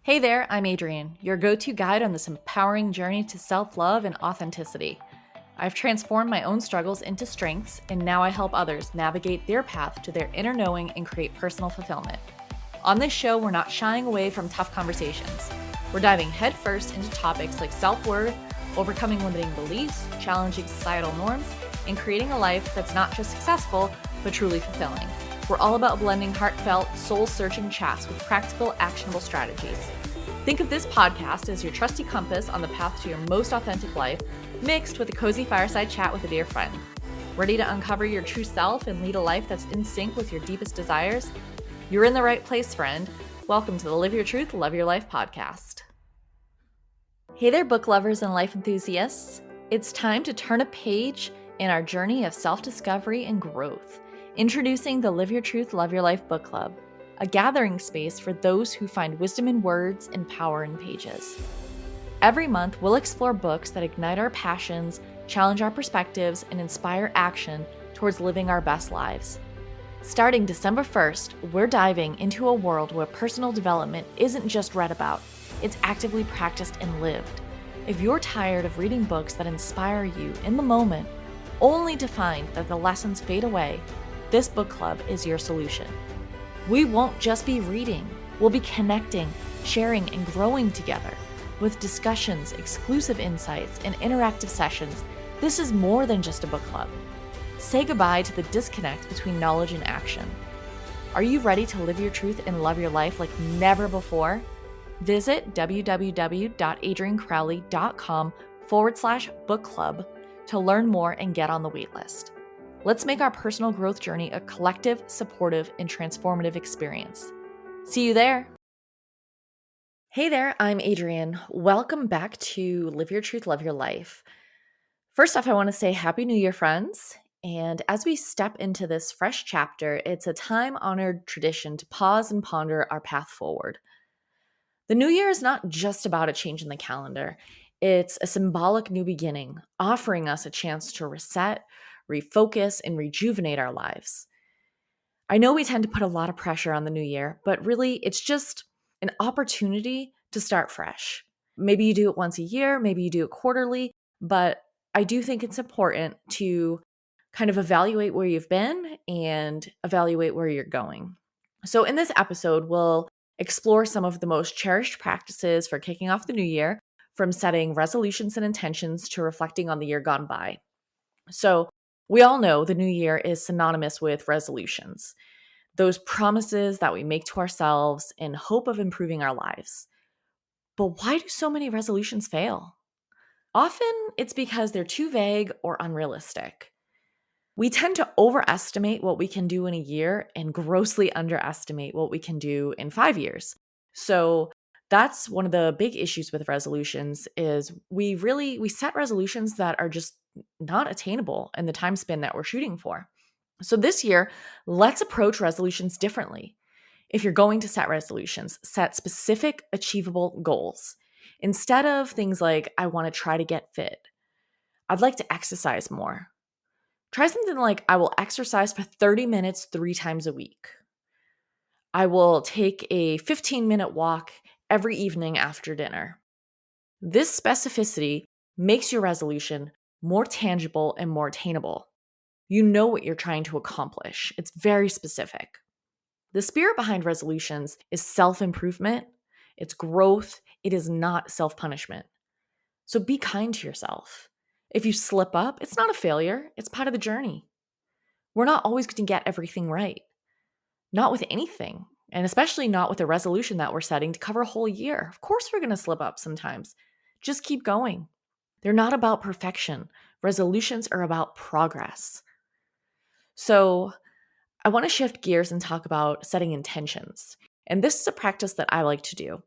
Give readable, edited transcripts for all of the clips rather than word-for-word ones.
Hey there, I'm Adrienne, your go-to guide on this empowering journey to self-love and authenticity. I've transformed my own struggles into strengths, and now I help others navigate their path to their inner knowing and create personal fulfillment. On this show, we're not shying away from tough conversations. We're diving headfirst into topics like self-worth, overcoming limiting beliefs, challenging societal norms, and creating a life that's not just successful, but truly fulfilling. We're all about blending heartfelt, soul-searching chats with practical, actionable strategies. Think of this podcast as your trusty compass on the path to your most authentic life, mixed with a cozy fireside chat with a dear friend. Ready to uncover your true self and lead a life that's in sync with your deepest desires? You're in the right place, friend. Welcome to the Live Your Truth, Love Your Life podcast. Hey there, book lovers and life enthusiasts. It's time to turn a page in our journey of self-discovery and growth. Introducing the Live Your Truth, Love Your Life book club, a gathering space for those who find wisdom in words and power in pages. Every month, we'll explore books that ignite our passions, challenge our perspectives, and inspire action towards living our best lives. Starting December 1st, we're diving into a world where personal development isn't just read about, it's actively practiced and lived. If you're tired of reading books that inspire you in the moment, only to find that the lessons fade away, this book club is your solution. We won't just be reading, we'll be connecting, sharing, and growing together. With discussions, exclusive insights, and interactive sessions, this is more than just a book club. Say goodbye to the disconnect between knowledge and action. Are you ready to live your truth and love your life like never before? Visit www.adriancrowley.com/book club to learn more and get on the waitlist. Let's make our personal growth journey a collective, supportive, and transformative experience. See you there. Hey there, I'm Adrienne. Welcome back to Live Your Truth, Love Your Life. First off, I want to say Happy New Year, friends. And as we step into this fresh chapter, it's a time-honored tradition to pause and ponder our path forward. The new year is not just about a change in the calendar. It's a symbolic new beginning, offering us a chance to reset, refocus, and rejuvenate our lives. I know we tend to put a lot of pressure on the new year, but really it's just an opportunity to start fresh. Maybe you do it once a year, maybe you do it quarterly, but I do think it's important to kind of evaluate where you've been and evaluate where you're going. So in this episode, we'll explore some of the most cherished practices for kicking off the new year, from setting resolutions and intentions to reflecting on the year gone by. So we all know the new year is synonymous with resolutions, those promises that we make to ourselves in hope of improving our lives. But why do so many resolutions fail? Often it's because they're too vague or unrealistic. We tend to overestimate what we can do in a year and grossly underestimate what we can do in 5 years. So that's one of the big issues with resolutions is we set resolutions that are just not attainable in the time span that we're shooting for. So this year, let's approach resolutions differently. If you're going to set resolutions, set specific, achievable goals. Instead of things like, I want to try to get fit, I'd like to exercise more. Try something like, I will exercise for 30 minutes 3 times a week. I will take a 15-minute walk every evening after dinner. This specificity makes your resolution more tangible and more attainable. You know what you're trying to accomplish. It's very specific. The spirit behind resolutions is self-improvement, it's growth, it is not self-punishment. So be kind to yourself. If you slip up, it's not a failure, it's part of the journey. We're not always going to get everything right. Not with anything, and especially not with a resolution that we're setting to cover a whole year. Of course we're going to slip up sometimes. Just keep going. They're not about perfection. Resolutions are about progress. So I want to shift gears and talk about setting intentions. And this is a practice that I like to do.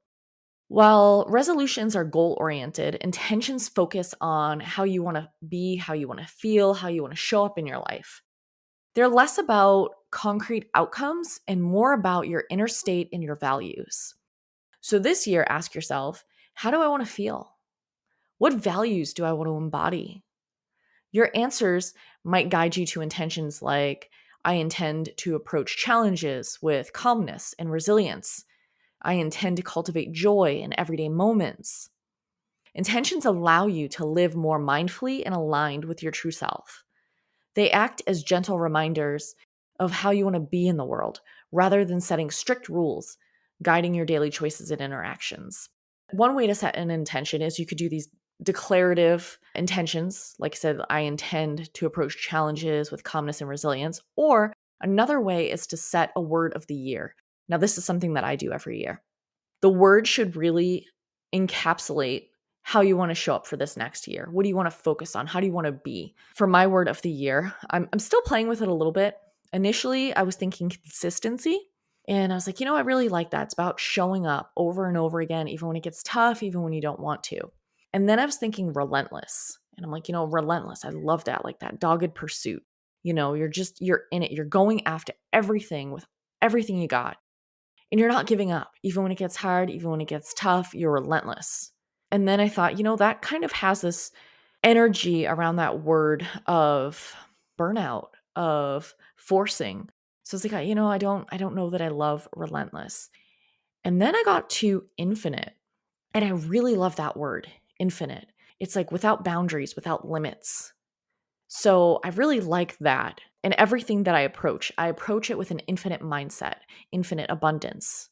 While resolutions are goal-oriented, intentions focus on how you want to be, how you want to feel, how you want to show up in your life. They're less about concrete outcomes and more about your inner state and your values. So this year, ask yourself, how do I want to feel? What values do I want to embody? Your answers might guide you to intentions like, I intend to approach challenges with calmness and resilience. I intend to cultivate joy in everyday moments. Intentions allow you to live more mindfully and aligned with your true self. They act as gentle reminders of how you want to be in the world, rather than setting strict rules guiding your daily choices and interactions. One way to set an intention is you could do these declarative intentions. Like I said, I intend to approach challenges with calmness and resilience. Or another way is to set a word of the year. Now, this is something that I do every year. The word should really encapsulate how you want to show up for this next year. What do you want to focus on? How do you want to be? For my word of the year, I'm still playing with it a little bit. Initially, I was thinking consistency. And I was like, I really like that. It's about showing up over and over again, even when it gets tough, even when you don't want to. And then I was thinking relentless. And I'm like, relentless. I love that. Like that dogged pursuit. You're in it. You're going after everything with everything you got. And you're not giving up. Even when it gets hard, even when it gets tough, you're relentless. And then I thought, that kind of has this energy around that word of burnout, of forcing. So it's like, I don't know that I love relentless. And then I got to infinite. And I really love that word, infinite. It's like without boundaries, without limits. So I really like that. And everything that I approach it with an infinite mindset, infinite abundance,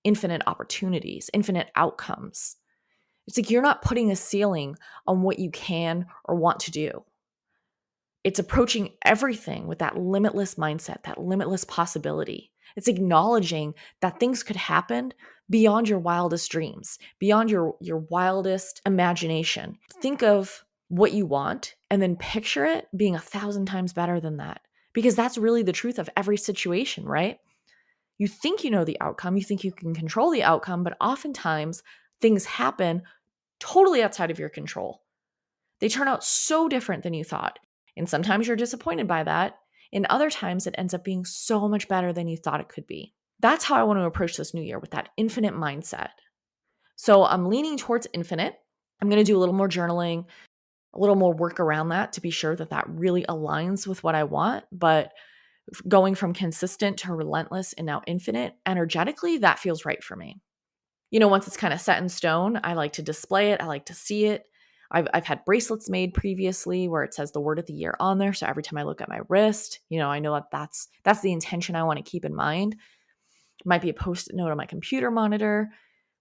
infinite opportunities, infinite outcomes. It's like you're not putting a ceiling on what you can or want to do. It's approaching everything with that limitless mindset, that limitless possibility. It's acknowledging that things could happen beyond your wildest dreams, beyond your wildest imagination. Think of what you want and then picture it being 1,000 times better than that. Because that's really the truth of every situation, right? You think you know the outcome, you think you can control the outcome, but oftentimes things happen totally outside of your control. They turn out so different than you thought. And sometimes you're disappointed by that. And other times it ends up being so much better than you thought it could be. That's how I want to approach this new year, with that infinite mindset. So I'm leaning towards infinite. I'm going to do a little more journaling, a little more work around that to be sure that that really aligns with what I want. But going from consistent to relentless and now infinite, energetically, that feels right for me. Once it's kind of set in stone, I like to display it. I like to see it. I've had bracelets made previously where it says the word of the year on there. So every time I look at my wrist, I know that that's the intention I want to keep in mind. It might be a post-it note on my computer monitor,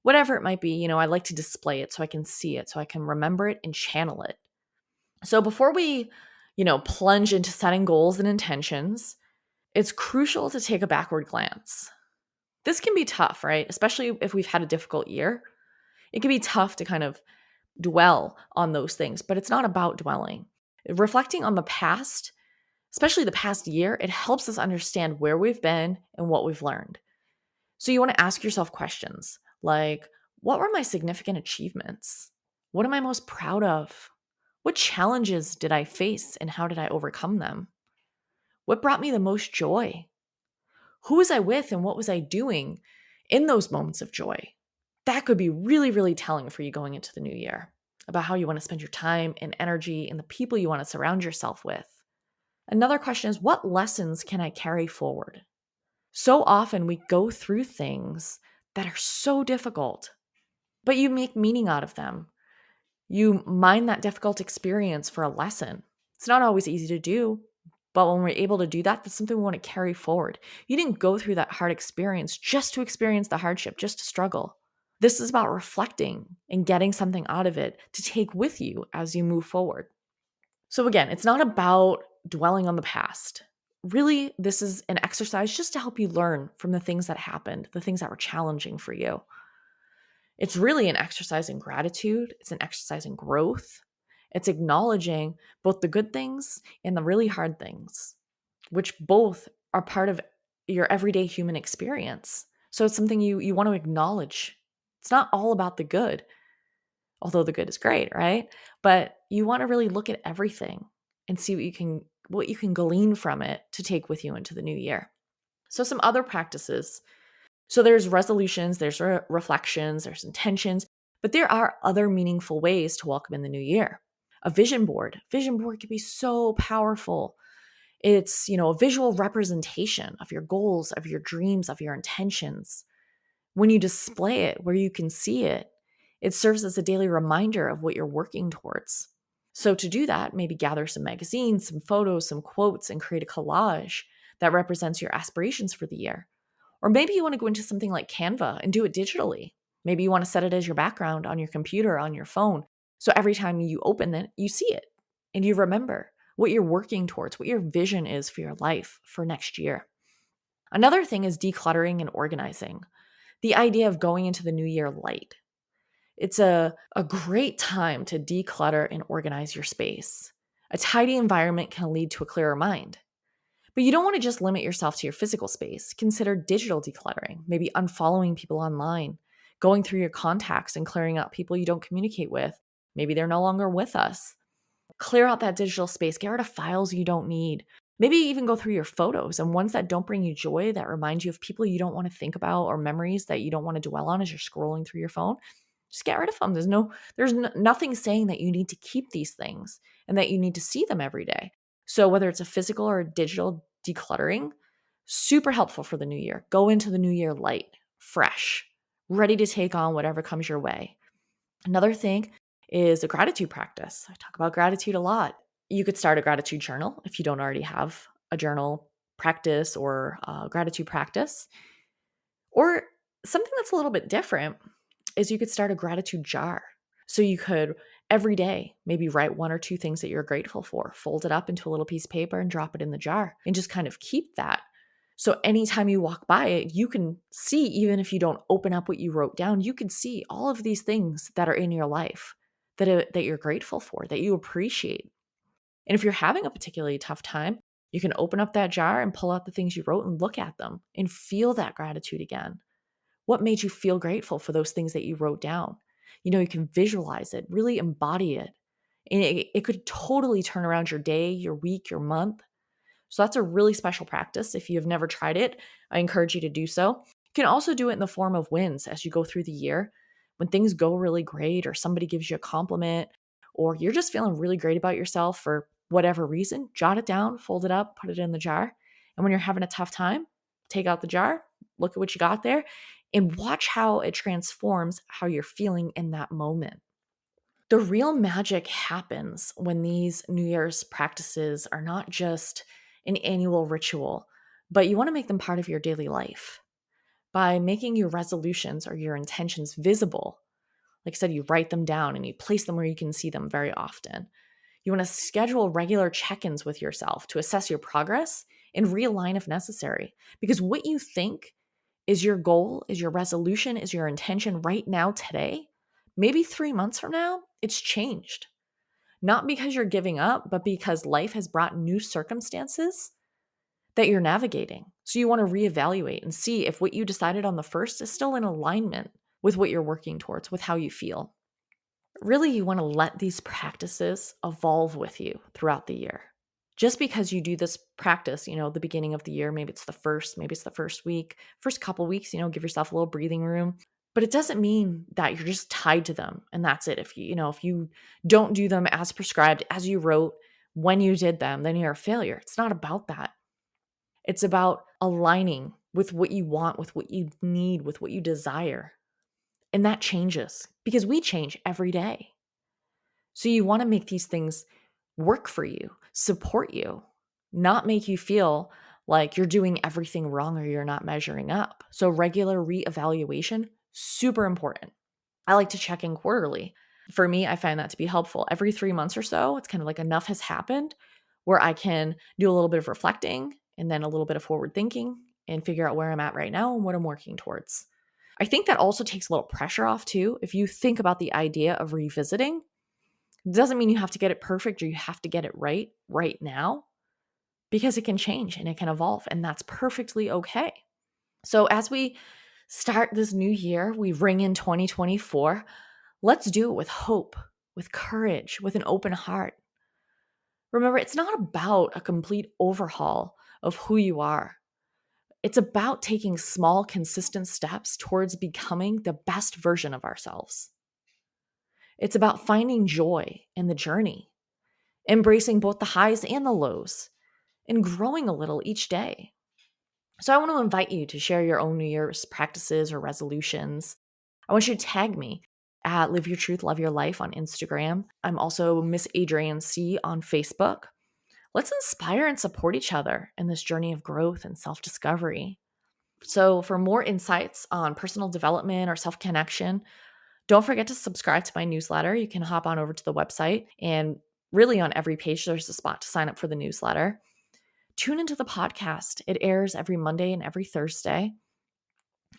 whatever it might be. I like to display it so I can see it, so I can remember it and channel it. So before we, plunge into setting goals and intentions, it's crucial to take a backward glance. This can be tough, right? Especially if we've had a difficult year. It can be tough to kind of dwell on those things, but it's not about dwelling. Reflecting on the past, especially the past year, it helps us understand where we've been and what we've learned. So you want to ask yourself questions like, what were my significant achievements? What am I most proud of? What challenges did I face and how did I overcome them? What brought me the most joy? Who was I with and what was I doing in those moments of joy? That could be really, really telling for you going into the new year about how you want to spend your time and energy and the people you want to surround yourself with. Another question is, what lessons can I carry forward? So often we go through things that are so difficult, but you make meaning out of them. You mine that difficult experience for a lesson. It's not always easy to do, but when we're able to do that, that's something we want to carry forward. You didn't go through that hard experience just to experience the hardship, just to struggle. This is about reflecting and getting something out of it to take with you as you move forward. So again, it's not about dwelling on the past. Really, this is an exercise just to help you learn from the things that happened, the things that were challenging for you. It's really an exercise in gratitude. It's an exercise in growth. It's acknowledging both the good things and the really hard things, which both are part of your everyday human experience. So it's something you want to acknowledge. It's not all about the good, although the good is great, right? But you want to really look at everything and see what you can glean from it to take with you into the new year. So some other practices. So there's resolutions, there's reflections, there's intentions, but there are other meaningful ways to welcome in the new year. A vision board. Vision board can be so powerful. It's, a visual representation of your goals, of your dreams, of your intentions. When you display it where you can see it, it serves as a daily reminder of what you're working towards. So to do that, maybe gather some magazines, some photos, some quotes, and create a collage that represents your aspirations for the year. Or maybe you want to go into something like Canva and do it digitally. Maybe you want to set it as your background on your computer, on your phone. So every time you open it, you see it and you remember what you're working towards, what your vision is for your life for next year. Another thing is decluttering and organizing. The idea of going into the new year light. It's a great time to declutter and organize your space. A tidy environment can lead to a clearer mind. But you don't want to just limit yourself to your physical space. Consider digital decluttering, maybe unfollowing people online, going through your contacts and clearing out people you don't communicate with. Maybe they're no longer with us. Clear out that digital space, get rid of files you don't need. Maybe even go through your photos and ones that don't bring you joy, that remind you of people you don't want to think about or memories that you don't want to dwell on as you're scrolling through your phone. Just get rid of them. Nothing saying that you need to keep these things and that you need to see them every day. So whether it's a physical or a digital decluttering, super helpful for the new year. Go into the new year light, fresh, ready to take on whatever comes your way. Another thing is a gratitude practice. I talk about gratitude a lot. You could start a gratitude journal if you don't already have a journal practice or a gratitude practice. Or something that's a little bit different is you could start a gratitude jar. So you could every day maybe write one or two things that you're grateful for, fold it up into a little piece of paper and drop it in the jar and just kind of keep that. So anytime you walk by it, you can see, even if you don't open up what you wrote down, you can see all of these things that are in your life that you're grateful for, that you appreciate. And if you're having a particularly tough time, you can open up that jar and pull out the things you wrote and look at them and feel that gratitude again. What made you feel grateful for those things that you wrote down? You can visualize it, really embody it. And it could totally turn around your day, your week, your month. So that's a really special practice. If you've never tried it, I encourage you to do so. You can also do it in the form of wins as you go through the year. When things go really great, or somebody gives you a compliment, or you're just feeling really great about yourself for whatever reason, jot it down, fold it up, put it in the jar. And when you're having a tough time, take out the jar, look at what you got there, and watch how it transforms how you're feeling in that moment. The real magic happens when these New Year's practices are not just an annual ritual, but you want to make them part of your daily life. By making your resolutions or your intentions visible, like I said, you write them down and you place them where you can see them very often. You want to schedule regular check ins with yourself to assess your progress and realign if necessary. Because what you think is your goal, is your resolution, is your intention right now, today, maybe 3 months from now, it's changed. Not because you're giving up, but because life has brought new circumstances that you're navigating. So you want to reevaluate and see if what you decided on the first is still in alignment with what you're working towards, with how you feel. Really, you want to let these practices evolve with you throughout the year. Just because you do this practice, the beginning of the year, maybe it's the first week, first couple weeks, give yourself a little breathing room. But it doesn't mean that you're just tied to them and that's it. If you don't do them as prescribed, as you wrote, when you did them, then you're a failure. It's not about that. It's about aligning with what you want, with what you need, with what you desire. And that changes because we change every day. So you want to make these things work for you, support you, not make you feel like you're doing everything wrong or you're not measuring up. So regular reevaluation, super important. I like to check in quarterly. For me, I find that to be helpful. Every 3 months or so, it's kind of like enough has happened where I can do a little bit of reflecting and then a little bit of forward thinking and figure out where I'm at right now and what I'm working towards. I think that also takes a little pressure off too. If you think about the idea of revisiting, it doesn't mean you have to get it perfect or you have to get it right now, because it can change and it can evolve, and that's perfectly okay. So as we start this new year, we ring in 2024, let's do it with hope, with courage, with an open heart. Remember, it's not about a complete overhaul of who you are. It's about taking small, consistent steps towards becoming the best version of ourselves. It's about finding joy in the journey, embracing both the highs and the lows, and growing a little each day. So I want to invite you to share your own New Year's practices or resolutions. I want you to tag me at Live Your Truth, Love Your Life on Instagram. I'm also Miss Adrienne C on Facebook. Let's inspire and support each other in this journey of growth and self-discovery. So for more insights on personal development or self-connection, don't forget to subscribe to my newsletter. You can hop on over to the website, and really on every page, there's a spot to sign up for the newsletter. Tune into the podcast. It airs every Monday and every Thursday.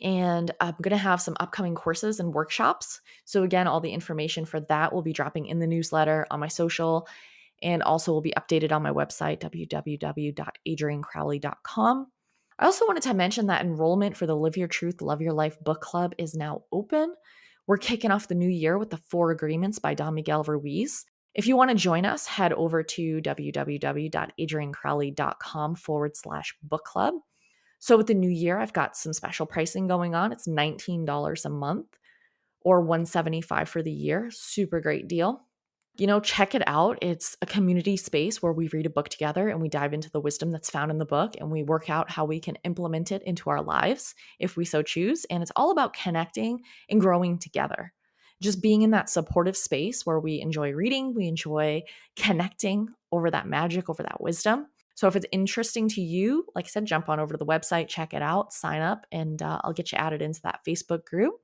And I'm going to have some upcoming courses and workshops. So, again, all the information for that will be dropping in the newsletter, on my social, and also will be updated on my website, www.adriancrowley.com. I also wanted to mention that enrollment for the Live Your Truth, Love Your Life book club is now open. We're kicking off the new year with the 4 Agreements by Don Miguel Ruiz. If you want to join us, head over to www.adriancrowley.com/book club. So with the new year, I've got some special pricing going on. It's $19 a month or $175 for the year. Super great deal. Check it out. It's a community space where we read a book together and we dive into the wisdom that's found in the book and we work out how we can implement it into our lives if we so choose. And it's all about connecting and growing together. Just being in that supportive space where we enjoy reading, we enjoy connecting over that magic, over that wisdom. So if it's interesting to you, like I said, jump on over to the website, check it out, sign up, and I'll get you added into that Facebook group.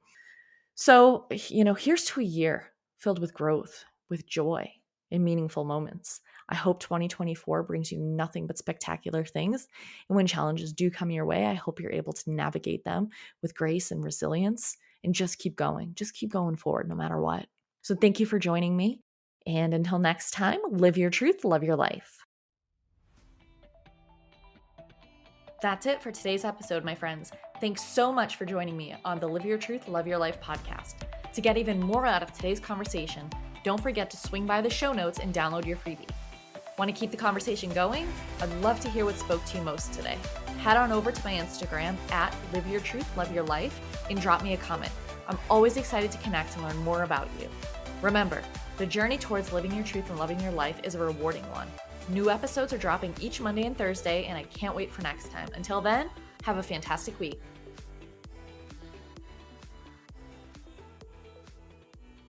So, here's to a year filled with growth, with joy, and meaningful moments. I hope 2024 brings you nothing but spectacular things. And when challenges do come your way, I hope you're able to navigate them with grace and resilience and just keep going. Just keep going forward no matter what. So thank you for joining me. And until next time, live your truth, love your life. That's it for today's episode, my friends. Thanks so much for joining me on the Live Your Truth, Love Your Life podcast. To get even more out of today's conversation, don't forget to swing by the show notes and download your freebie. Want to keep the conversation going? I'd love to hear what spoke to you most today. Head on over to my Instagram at Live Your Truth, Love Your Life and drop me a comment. I'm always excited to connect and learn more about you. Remember, the journey towards living your truth and loving your life is a rewarding one. New episodes are dropping each Monday and Thursday, and I can't wait for next time. Until then, have a fantastic week.